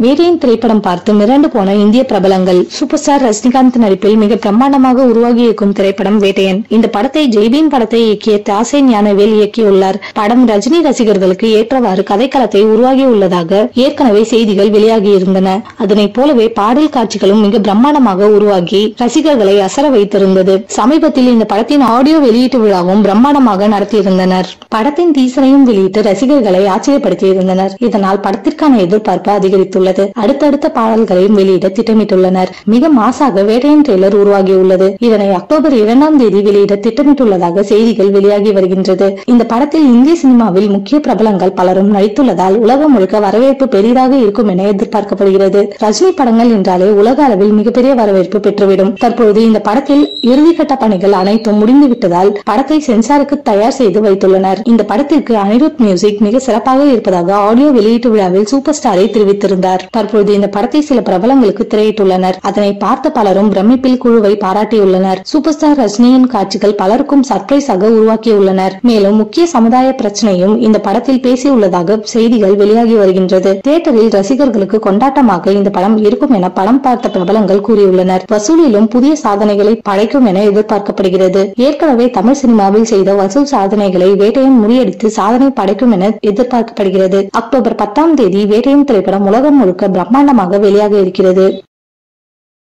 வேட்டையின் திரைப்படம் பார்த்து மிரண்டு போன இந்திய பிரபலங்கள். சூப்பர் ஸ்டார் ரஜினிகாந்த் நடிப்பில் மிக பிரம்மாண்டமாக உருவாகி இருக்கும் திரைப்படம் வேட்டையன். இந்த படத்தை ஜெய்பீம் படத்தை இயக்கிய தாசே ஞானவேல் இயக்கியுள்ளார். படம் ரஜினி ரசிகர்களுக்கு ஏற்றவாறு கதைக்களத்தை உருவாகி உள்ளதாக ஏற்கனவே செய்திகள் வெளியாகி இருந்தன. அதனை போலவே பாடல் காட்சிகளும் மிக பிரம்மாண்டமாக உருவாகி ரசிகர்களை அசர வைத்திருந்தது. சமீபத்தில் இந்த படத்தின் ஆடியோ வெளியீட்டு விழாவும் பிரம்மாண்டமாக நடத்தியிருந்தனர். படத்தின் டீசரையும் வெளியிட்டு ரசிகர்களை ஆச்சரியப்படுத்தியிருந்தனர். இதனால் படத்திற்கான எதிர்பார்ப்பு அதிகரித்துள்ளது. அடுத்தடுத்த பாடல்களையும் வெளியிட திட்டமிட்டுள்ளனர். மிக மாசாக வேட்டையின் ட்ரெய்லர் உருவாகியுள்ளது. இதனை அக்டோபர் 2ஆம் தேதி வெளியிட திட்டமிட்டுள்ளதாக செய்திகள் வெளியாகி வருகின்றது. இந்த படத்தில் இந்திய சினிமாவில் முக்கிய பிரபலங்கள் பலரும் நடித்துள்ளதால் உலகம் முழுக்க வரவேற்பு பெரிதாக இருக்கும் என எதிர்பார்க்கப்படுகிறது. ரஜினி படங்கள் என்றாலே உலக அளவில் மிகப்பெரிய வரவேற்பு பெற்றுவிடும். தற்போது இந்த படத்தில் இறுதிக்கட்ட பணிகள் அனைத்தும் முடிந்துவிட்டதால் படத்தை சென்சாருக்கு தயார் செய்து வைத்துள்ளனர். இந்த படத்திற்கு அனிருத் மியூசிக் மிக சிறப்பாக இருப்பதாக ஆடியோ வெளியீட்டு விழாவில் சூப்பர் ஸ்டாரை தெரிவித்திருந்தார். தற்போது இந்த படத்தை சில பிரபலங்களுக்கு திரையிட்டுள்ளனர். அதனை பார்த்த பலரும் பிரமிப்பில் குழுவை பாராட்டியுள்ளனர். சூப்பர் ஸ்டார் ரஜினியின் காட்சிகள் பலருக்கும் சர்ப்ரைஸாக உருவாக்கியுள்ளனர். மேலும் முக்கிய சமுதாய பிரச்சனையும் இந்த படத்தில் பேசியுள்ளதாக செய்திகள் வெளியாகி வருகின்றது. தியேட்டரில் ரசிகர்களுக்கு கொண்டாட்டமாக இந்த படம் இருக்கும் என படம் பார்த்த பிரபலங்கள் கூறியுள்ளனர். வசூலிலும் புதிய சாதனைகளை படைக்கும் என எதிர்பார்க்கப்படுகிறது. ஏற்கனவே தமிழ் சினிமாவில் செய்த வசூல் சாதனைகளை வேட்டையன் முறியடித்து சாதனை படைக்கும் என எதிர்பார்க்கப்படுகிறது. அக்டோபர் 10ஆம் தேதி வேட்டையின் திரைப்படம் உலகம் முழுக்க பிரம்மாண்டமாக வெளியாக இருக்கிறது.